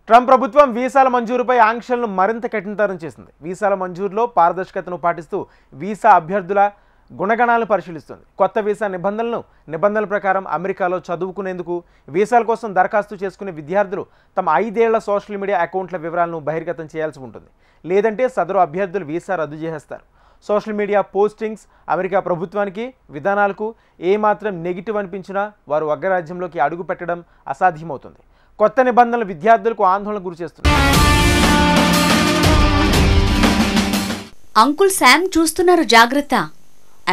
Trump ప్రభుత్వం వీసాల మంజూరుపై ఆంక్షలను మరింత కఠినతరం చేసింది. వీసాల మంజూరులో పారదర్శకతను పాటిస్తూ వీసా అభ్యర్థుల గుణగణాలను పరిశీలిస్తుంది. కొత్త వీసా నిబంధనల ప్రకారం అమెరికాలో చదువుకునేందుకు వీసాల కోసం దరఖాస్తు చేసుకునే విద్యార్థులు తమ 5 ఏళ్ల సోషల్ మీడియా అకౌంట్ల వివరాలను బహిర్గతం చేయాల్సి ఉంటుంది. లేదంటే సదరు అభ్యర్థులు వీసా రద్దు చేసేస్తారు. సోషల్ మీడియా పోస్టింగ్స్ అమెరికా ప్రభుత్వానికి విధానాలకు ఏమాత్రం నెగిటివ్ అనిపించినా వారు అగ్రరాజ్యంలోకి అడుగు పెట్టడం అసాధ్యమవుతుంది. కొత్త నిబంధనలు విద్యార్థులకు ఆందోళన గురిచేస్తున్నాయి. అంకుల్ శామ్ చూస్తున్నారు, జాగ్రత్త.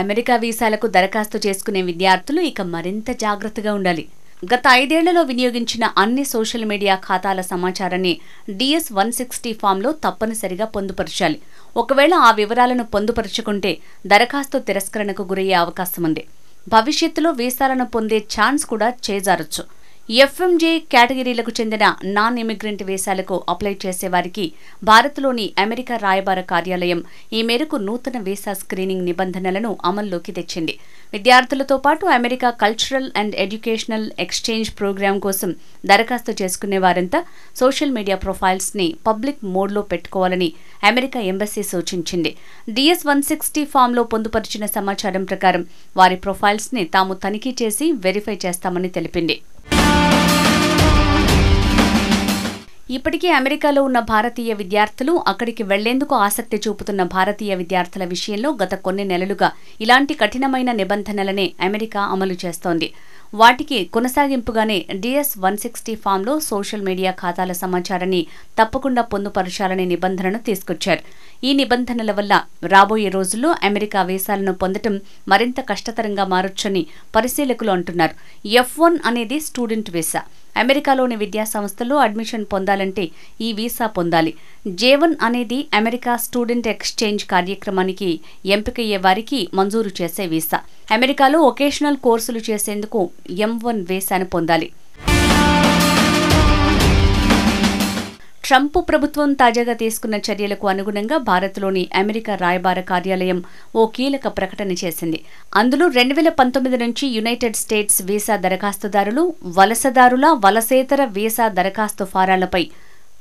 అమెరికా వీసాలకు దరఖాస్తు చేసుకునే విద్యార్థులు ఇక మరింత జాగ్రత్తగా ఉండాలి. గత 5 ఏళ్లలో వినియోగించిన అన్ని సోషల్ మీడియా ఖాతాల సమాచారాన్ని DS-160 ఫామ్లో తప్పనిసరిగా పొందుపరచాలి. ఒకవేళ ఆ వివరాలను పొందుపరచుకుంటే దరఖాస్తు తిరస్కరణకు గురయ్యే అవకాశం ఉంది. భవిష్యత్తులో వీసాలను పొందే ఛాన్స్ కూడా చేజారొచ్చు. FMJ కేటగిరీలకు చెందిన నాన్ ఇమిగ్రెంట్ వీసాలకు అప్లై చేసేవారికి భారత్లోని అమెరికా రాయబార కార్యాలయం ఈ మేరకు నూతన వీసా స్క్రీనింగ్ నిబంధనలను అమల్లోకి తెచ్చింది. విద్యార్థులతో పాటు America cultural and educational exchange programme కోసం దరఖాస్తు చేసుకునే వారంతా సోషల్ మీడియా ప్రొఫైల్స్ ని పబ్లిక్ మోడ్లో పెట్టుకోవాలని అమెరికా ఎంబసీ సూచించింది. DS-160 ఫామ్లో పొందుపరిచిన సమాచారం ప్రకారం వారి ప్రొఫైల్స్ ని తాము తనిఖీ చేసి వెరిఫై చేస్తామని తెలిపింది. ఇప్పటికే అమెరికాలో ఉన్న భారతీయ విద్యార్థులు అక్కడికి వెళ్లేందుకు ఆసక్తి చూపుతున్న భారతీయ విద్యార్థుల విషయంలో గత కొన్ని నెలలుగా ఇలాంటి కఠినమైన నిబంధనలనే అమెరికా అమలు చేస్తోంది. వాటికి కొనసాగింపుగానే DS-160 ఫామ్లో సోషల్ మీడియా ఖాతాల సమాచారాన్ని తప్పకుండా పొందుపరచాలనే నిబంధనను తీసుకొచ్చారు. ఈ నిబంధనల వల్ల రాబోయే రోజుల్లో అమెరికా వీసాలను పొందటం మరింత కష్టతరంగా మారొచ్చని పరిశీలకులు అంటున్నారు. F1 అనేది స్టూడెంట్ వీసా. అమెరికాలోని విద్యా సంస్థల్లో అడ్మిషన్ పొందాలంటే ఈ వీసా పొందాలి. J1 అనేది అమెరికా స్టూడెంట్ ఎక్స్చేంజ్ కార్యక్రమానికి ఎంపికయ్యే వారికి మంజూరు చేసే వీసా. అమెరికాలో వొకేషనల్ కోర్సులు చేసేందుకు M1 వీసాను పొందాలి. ట్రంప్ ప్రభుత్వం తాజాగా తీసుకున్న చర్యలకు అనుగుణంగా భారత్లోని అమెరికా రాయబార కార్యాలయం ఓ కీలక ప్రకటన చేసింది. అందులో 2019 నుంచి యునైటెడ్ స్టేట్స్ వీసా దరఖాస్తుదారులు, వలసదారుల, వలసేతర వీసా దరఖాస్తు ఫారాలపై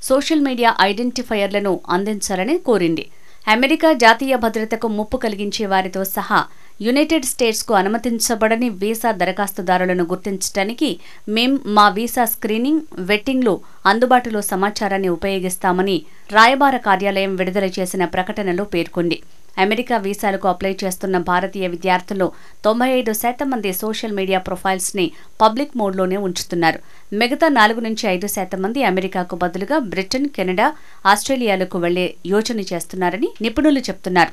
సోషల్ మీడియా ఐడెంటిఫైయర్లను అందించాలని కోరింది. అమెరికా జాతీయ భద్రతకు ముప్పు కలిగించే వారితో సహా యునైటెడ్ స్టేట్స్కు అనుమతించబడని వీసా దరఖాస్తుదారులను గుర్తించడానికి మేం మా వీసా స్క్రీనింగ్, వెట్టింగ్లో అందుబాటులో సమాచారాన్ని ఉపయోగిస్తామని రాయబార కార్యాలయం విడుదల చేసిన ప్రకటనలో పేర్కొంది. అమెరికా వీసాలకు అప్లై చేస్తున్న భారతీయ విద్యార్థుల్లో 95% మంది సోషల్ మీడియా ప్రొఫైల్స్ ని పబ్లిక్ మోడ్లోనే ఉంచుతున్నారు. మిగతా 4-5% మంది అమెరికాకు బదులుగా బ్రిటన్, కెనడా, ఆస్ట్రేలియాలకు వెళ్లే యోచన చేస్తున్నారని నిపుణులు చెబుతున్నారు.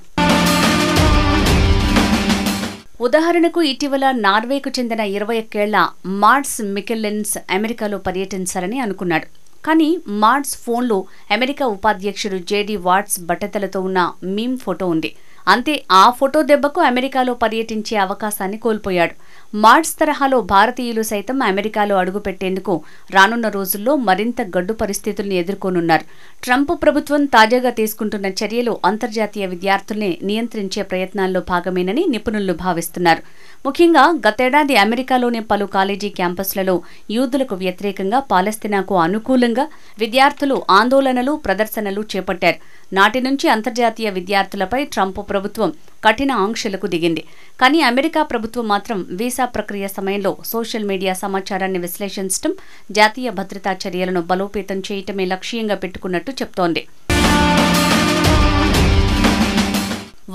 ఉదాహరణకు ఇటీవల నార్వేకు చెందిన 21 ఏళ్ల మాడ్స్ మికెల్లెన్స్ అమెరికాలో పర్యటించాలని అనుకున్నాడు. కానీ మాడ్స్ ఫోన్లో అమెరికా ఉపాధ్యక్షుడు JD వాట్స్ బట్టతలతో ఉన్న మీమ్ ఫోటో ఉంది. అంతే, ఆ ఫోటో దెబ్బకు అమెరికాలో పర్యటించే అవకాశాన్ని కోల్పోయాడు. మాడ్స్ తరహాలో భారతీయులు సైతం అమెరికాలో అడుగుపెట్టేందుకు రానున్న రోజుల్లో మరింత గడ్డు పరిస్థితుల్ని ఎదుర్కొనున్నారు. ట్రంప్ ప్రభుత్వం తాజాగా తీసుకుంటున్న చర్యలు అంతర్జాతీయ విద్యార్థుల్ని నియంత్రించే ప్రయత్నాల్లో భాగమేనని నిపుణులు భావిస్తున్నారు. ముఖ్యంగా గతేడాది అమెరికాలోని పలు కాలేజీ క్యాంపస్లలో యూదులకు వ్యతిరేకంగా, పాలస్తీనాకు అనుకూలంగా విద్యార్థులు ఆందోళనలు, ప్రదర్శనలు చేపట్టారు. నాటి నుంచి అంతర్జాతీయ విద్యార్థులపై ట్రంప్ ప్రభుత్వం కఠిన ఆంక్షలకు దిగింది. కానీ అమెరికా ప్రభుత్వం మాత్రం వీసా ప్రక్రియ సమయంలో సోషల్ మీడియా సమాచారాన్ని విశ్లేషించడం, జాతీయ భద్రతా చర్యలను బలోపేతం చేయటమే లక్ష్యంగా పెట్టుకున్నట్టు చెప్తోంది.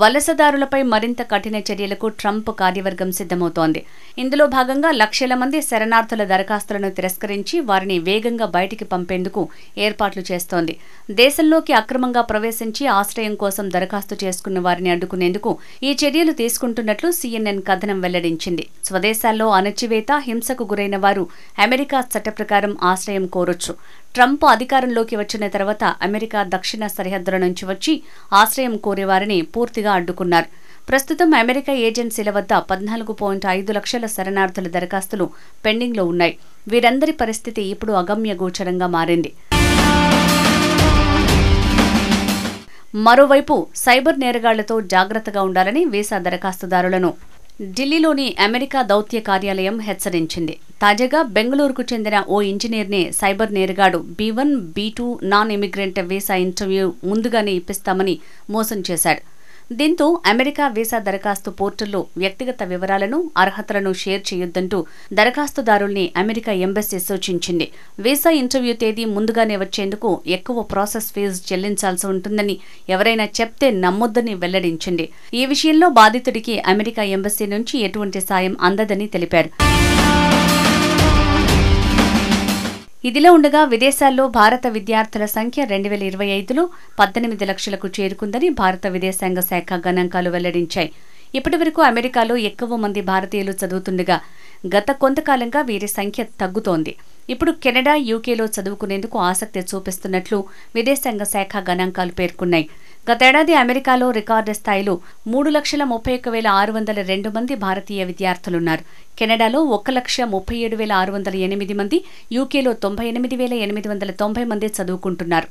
వలసదారులపై మరింత కఠిన చర్యలకు ట్రంప్ కార్యవర్గం సిద్ధమవుతోంది. ఇందులో భాగంగా లక్షల మంది శరణార్థుల దరఖాస్తులను తిరస్కరించి వారిని వేగంగా బయటికి పంపేందుకు ఏర్పాట్లు చేస్తోంది. దేశంలోకి అక్రమంగా ప్రవేశించి ఆశ్రయం కోసం దరఖాస్తు చేసుకున్న వారిని అడ్డుకునేందుకు ఈ చర్యలు తీసుకుంటున్నట్లు CNN కథనం వెల్లడించింది. స్వదేశాల్లో అణచివేత, హింసకు గురైన వారు అమెరికా చట్ట ప్రకారం ఆశ్రయం కోరొచ్చు. ట్రంప్ అధికారంలోకి వచ్చిన తర్వాత అమెరికా దక్షిణ సరిహద్దుల నుంచి వచ్చి ఆశ్రయం కోరేవారిని పూర్తిగా అడ్డుకున్నారు. ప్రస్తుతం అమెరికా ఏజెన్సీల వద్ద 14.5 లక్షల శరణార్థుల దరఖాస్తులు పెండింగ్లో ఉన్నాయి. వీరందరి పరిస్థితి ఇప్పుడు అగమ్యగోచరంగా మారింది. మరోవైపు సైబర్ నేరగాళ్లతో జాగ్రత్తగా ఉండాలని వీసా దరఖాస్తుదారులను ఢిల్లీలోని అమెరికా దౌత్య కార్యాలయం హెచ్చరించింది. తాజాగా బెంగళూరుకు చెందిన ఓ ఇంజనీర్నే సైబర్ నేరగాడు B1, B2 non immigrant visa interview ముందుగానే ఇప్పిస్తామని మోసం చేశాడు. దీంతో అమెరికా వీసా దరఖాస్తు పోర్టల్లో వ్యక్తిగత వివరాలను, అర్హతలను షేర్ చేయొద్దంటూ దరఖాస్తుదారుల్ని అమెరికా ఎంబసీ సూచించింది. వీసా ఇంటర్వ్యూ తేదీ ముందుగానే వచ్చేందుకు ఎక్కువ ప్రాసెస్ ఫీజు చెల్లించాల్సి ఉంటుందని, ఎవరైనా చెప్తే నమ్మొద్దని వెల్లడించింది. ఈ విషయంలో బాధితుడికి అమెరికా ఎంబసీ నుంచి ఎటువంటి సాయం అందదని తెలిపారు. ఇదిలా ఉండగా విదేశాల్లో భారత విద్యార్థుల సంఖ్య 2025లో 18 లక్షలకు చేరుకుందని భారత విదేశాంగ శాఖ గణాంకాలు వెల్లడించాయి. ఇప్పటివరకు అమెరికాలో ఎక్కువ మంది భారతీయులు చదువుతుండగా గత కొంతకాలంగా వీరి సంఖ్య తగ్గుతోంది. ఇప్పుడు కెనడా, యూకేలో చదువుకునేందుకు ఆసక్తి చూపిస్తున్నట్లు విదేశాంగ శాఖ గణాంకాలు పేర్కొన్నాయి. గతేడాది అమెరికాలో రికార్డు స్థాయిలో 3,31,602 మంది భారతీయ విద్యార్థులున్నారు. కెనడాలో 1,37,608 మంది, యూకేలో 98,890 మంది చదువుకుంటున్నారు.